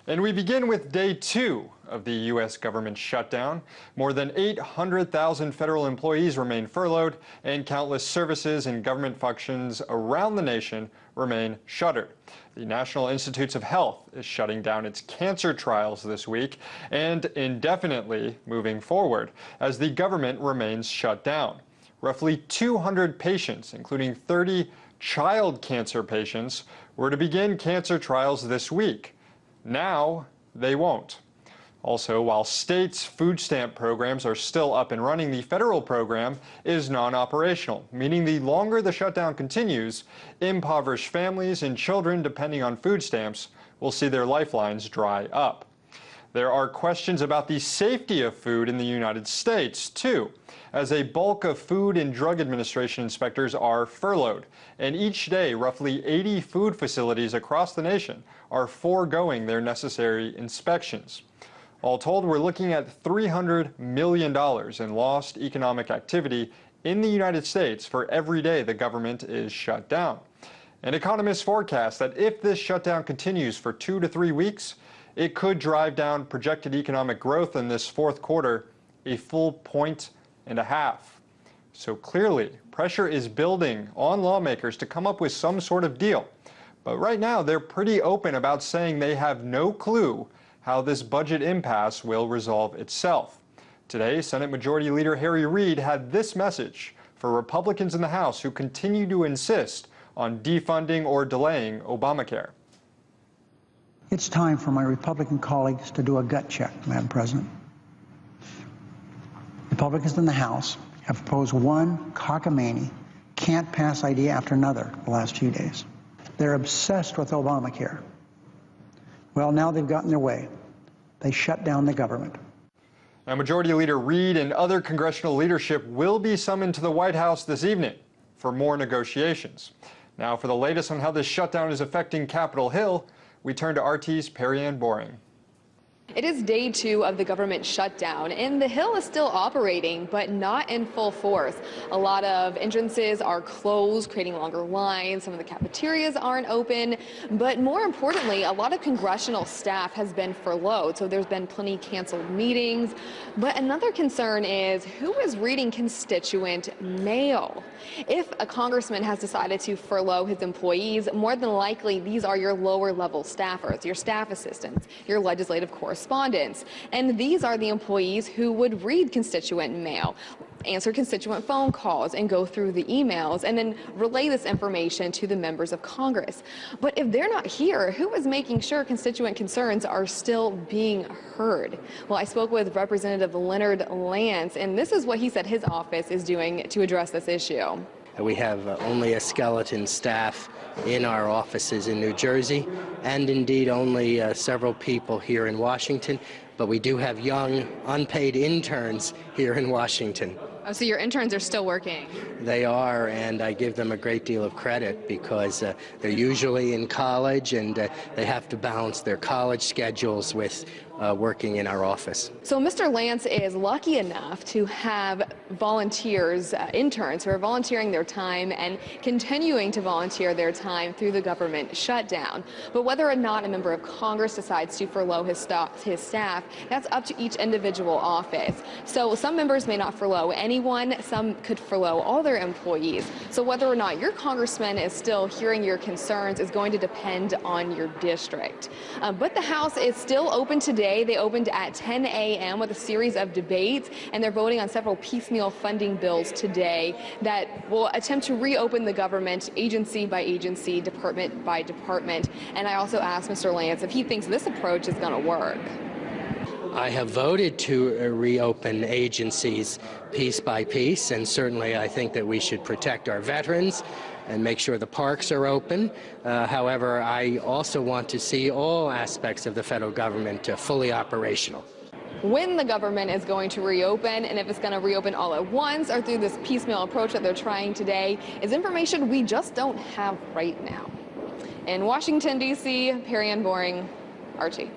And we begin with day 2 of the U.S. government shutdown. More than 800,000 federal employees remain furloughed, and countless services and government functions around the nation remain shuttered. The National Institutes of Health is shutting down its cancer trials this week and indefinitely moving forward as the government remains shut down. Roughly 200 patients, including 30 child cancer patients, were to begin cancer trials this week. Now they won't. Also, while states' food stamp programs are still up and running, the federal program is non-operational, meaning the longer the shutdown continues, impoverished families and children depending on food stamps will see their lifelines dry up. There are questions about the safety of food in the United States, too, as a bulk of Food and Drug Administration inspectors are furloughed, and each day roughly 80 food facilities across the nation are foregoing their necessary inspections. All told, we're looking at $300 million in lost economic activity in the United States for every day the government is shut down. And economists forecast that if this shutdown continues for 2 to 3 weeks, it could drive down projected economic growth in this fourth quarter a full 1.5 points. So clearly, pressure is building on lawmakers to come up with some sort of deal. But right now, they're pretty open about saying they have no clue how this budget impasse will resolve itself. Today, Senate Majority Leader Harry Reid had this message for Republicans in the House who continue to insist on defunding or delaying Obamacare. It's time for my Republican colleagues to do a gut check, Madam President. Republicans in the House have proposed one cockamamie, can't-pass idea after another the last few days. They're obsessed with Obamacare. Well, now they've gotten their way. They shut down the government. Now, Majority Leader Reid and other congressional leadership will be summoned to the White House this evening for more negotiations. Now, for the latest on how this shutdown is affecting Capitol Hill, we turn to RT's Perianne Boring. It is day 2 of the government shutdown, and the Hill is still operating, but not in full force. A lot of entrances are closed, creating longer lines. Some of the cafeterias aren't open. But more importantly, a lot of congressional staff has been furloughed, so there's been plenty canceled meetings. But another concern is who is reading constituent mail? If a congressman has decided to furlough his employees, more than likely these are your lower level staffers, your staff assistants, your legislative correspondents. And these are the employees who would read constituent mail, answer constituent phone calls, and go through the emails, and then relay this information to the members of Congress. But if they're not here, who is making sure constituent concerns are still being heard? Well, I spoke with Representative Leonard Lance, and this is what he said his office is doing to address this issue. We have only a skeleton staff in our offices in New Jersey, and indeed only several people here in Washington, but we do have young, unpaid interns here in Washington. Oh, so your interns are still working? They are, and I give them a great deal of credit because they're usually in college, and they have to balance their college schedules with working in our office. So Mr. Lance is lucky enough to have volunteers, interns who are volunteering their time and continuing to volunteer their time through the government shutdown. But whether or not a member of Congress decides to furlough his staff, that's up to each individual office. So some members may not furlough anyone, some could furlough all their employees. So whether or not your congressman is still hearing your concerns is going to depend on your district. But the House is still open today. They opened at 10 a.m. with a series of debates, and they're voting on several piecemeal funding bills today that will attempt to reopen the government agency by agency, department by department. And I also asked Mr. Lance if he thinks this approach is going to work. I have voted to reopen agencies piece by piece, and certainly I think that we should protect our veterans and make sure the parks are open. However, I also want to see all aspects of the federal government fully operational. When the government is going to reopen, and if it's going to reopen all at once or through this piecemeal approach that they're trying today, is information we just don't have right now. In Washington, D.C., Perianne Boring, RT.